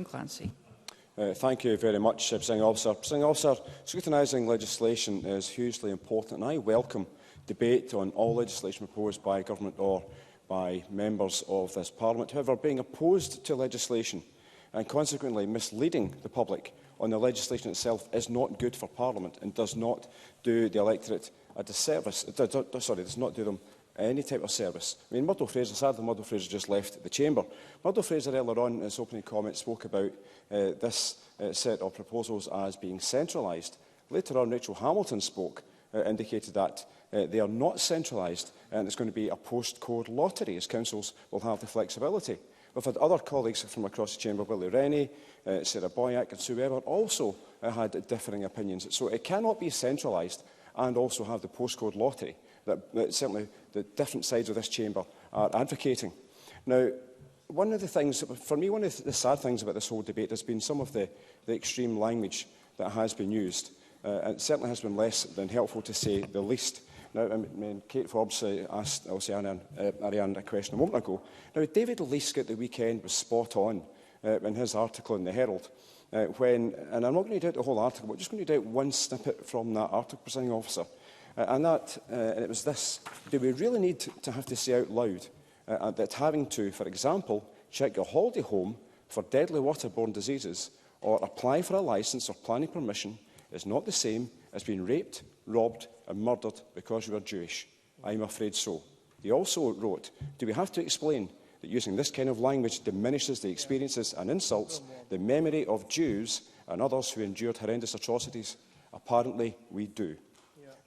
Clancy. Thank you very much, Presiding Officer. Presiding Officer, scrutinising legislation is hugely important, and I welcome debate on all legislation proposed by government or by members of this Parliament. However, being opposed to legislation and consequently misleading the public on the legislation itself is not good for Parliament and does not do the electorate a disservice. Does not do them any type of service. I mean, Murdo Fraser, sadly Murdo Fraser just left the chamber. Murdo Fraser earlier on in his opening comment spoke about this set of proposals as being centralised. Later on, Rachel Hamilton spoke, indicated that they are not centralised and it's going to be a postcode lottery, as councils will have the flexibility. We've had other colleagues from across the chamber, Willie Rennie, Sarah Boyack and Sue Weber, also had differing opinions. So it cannot be centralised and also have the postcode lottery that certainly the different sides of this chamber are advocating. Now, one of the things, for me, one of the sad things about this whole debate has been some of the extreme language that has been used. And it certainly has been less than helpful, to say the least. Now, Kate Forbes asked Ariane a question a moment ago. Now, David Leask at the weekend was spot on in his article in the Herald. And I'm not going to read out the whole article, but just going to read out one snippet from that article, Presiding Officer. And it was this: do we really need to have to say out loud that having to, for example, check your holiday home for deadly waterborne diseases or apply for a licence or planning permission is not the same as being raped, robbed and murdered because you are Jewish? I'm afraid so. He also wrote, do we have to explain that using this kind of language diminishes the experiences and insults the memory of Jews and others who endured horrendous atrocities? Apparently we do.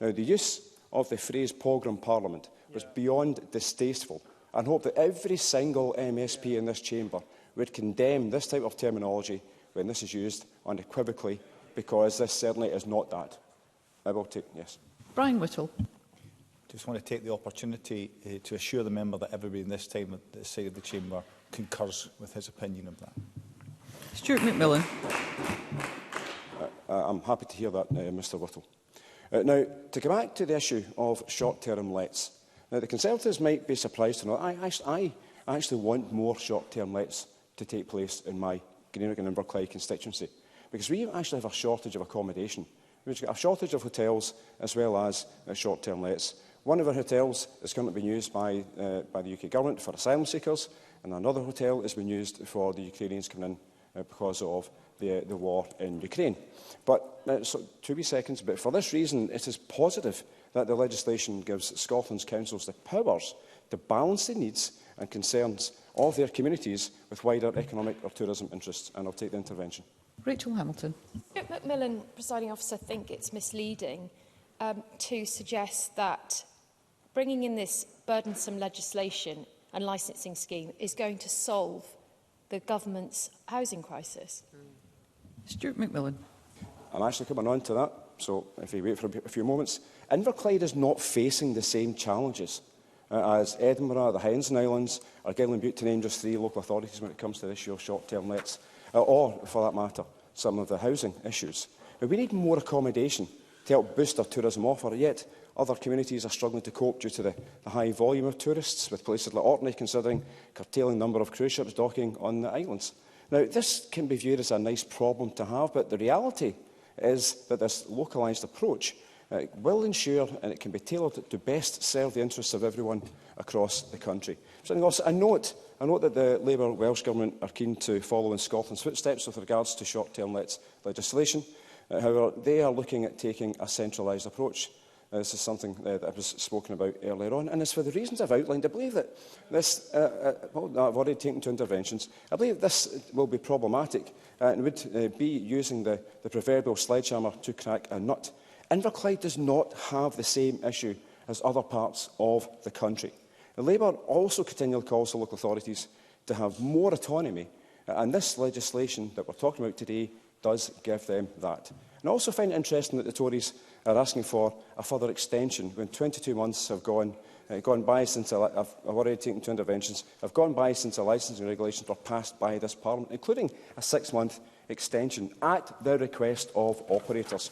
Now, the use of the phrase pogrom parliament was beyond distasteful, and hope that every single MSP in this chamber would condemn this type of terminology when this is used unequivocally, because this certainly is not that. I will take, yes. Brian Whittle. Just want to take the opportunity to assure the member that everybody in this time at this side of the chamber concurs with his opinion of that. Stuart McMillan. I'm happy to hear that, Mr Whittle. Now, to go back to the issue of short-term lets. Now, the Conservatives might be surprised to know I actually want more short-term lets to take place in my Greenock and Inverclyde constituency, because we actually have a shortage of accommodation. We've got a shortage of hotels as well as short-term lets. One of our hotels is currently being used by the UK Government for asylum seekers, and another hotel is being used for the Ukrainians coming in because of the war in Ukraine. But, so 2 wee seconds, but for this reason, it is positive that the legislation gives Scotland's councils the powers to balance the needs and concerns of their communities with wider economic or tourism interests. And I'll take the intervention. Rachel Hamilton. Macmillan, Presiding Officer, think it's misleading to suggest that bringing in this burdensome legislation and licensing scheme is going to solve the government's housing crisis. Stuart McMillan. I'm actually coming on to that, so if you wait for a few moments. Inverclyde is not facing the same challenges as Edinburgh, the Highlands and Islands, or Gillan Butte, to name just 3 local authorities when it comes to the issue of short-term lets, or, for that matter, some of the housing issues. Now, we need more accommodation to help boost our tourism offer, yet other communities are struggling to cope due to the high volume of tourists, with places like Orkney considering curtailing the number of cruise ships docking on the islands. Now, this can be viewed as a nice problem to have, but the reality is that this localised approach will ensure, and it can be tailored to best serve the interests of everyone across the country. So I note that the Labour Welsh Government are keen to follow in Scotland's footsteps with regards to short-term lets legislation. However, they are looking at taking a centralised approach. This is something that was spoken about earlier on, and it's for the reasons I've outlined. I believe that this, I've already taken 2 interventions, I believe this will be problematic and would be using the proverbial sledgehammer to crack a nut. Inverclyde does not have the same issue as other parts of the country. Labour also continually calls for local authorities to have more autonomy, and this legislation that we're talking about today does give them that. And I also find it interesting that the Tories are asking for a further extension when 22 months have gone by since I've already taken 2 interventions, have gone by since the licensing regulations were passed by this Parliament, including a 6-month extension at the request of operators.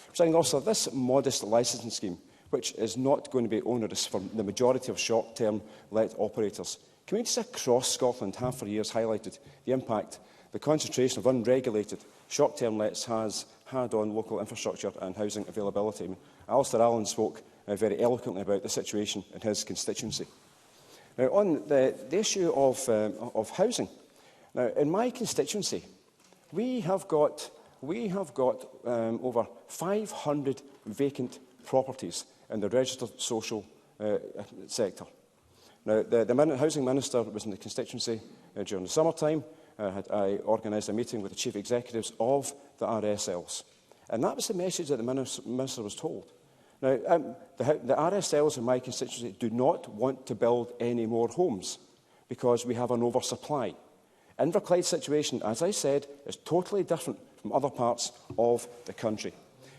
Presiding Officer, this modest licensing scheme, which is not going to be onerous for the majority of short-term let operators, communities across Scotland have for years highlighted the impact the concentration of unregulated short-term lets has had on local infrastructure and housing availability. I mean, Alistair Allen spoke very eloquently about the situation in his constituency. Now, on the issue of housing, now, in my constituency, we have got over 500 vacant properties in the registered social sector. Now, the Housing Minister was in the constituency during the summertime. I organised a meeting with the chief executives of the RSLs. And that was the message that the Minister was told. Now, the RSLs in my constituency do not want to build any more homes because we have an oversupply. Inverclyde's situation, as I said, is totally different from other parts of the country.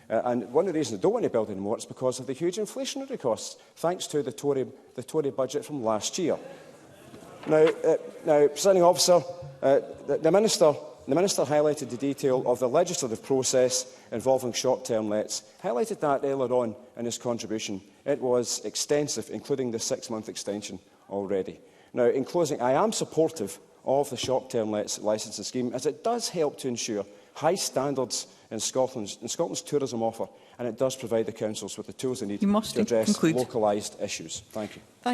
And one of the reasons they don't want to build anymore is because of the huge inflationary costs, thanks to the Tory budget from last year. Now, Presiding Officer, the Minister highlighted the detail of the legislative process involving short-term lets, highlighted that earlier on in his contribution. It was extensive, including the 6-month extension already. Now, in closing, I am supportive of the short-term lets licensing scheme, as it does help to ensure high standards in Scotland's tourism offer, and it does provide the councils with the tools they need to address localised issues. Thank you. Thank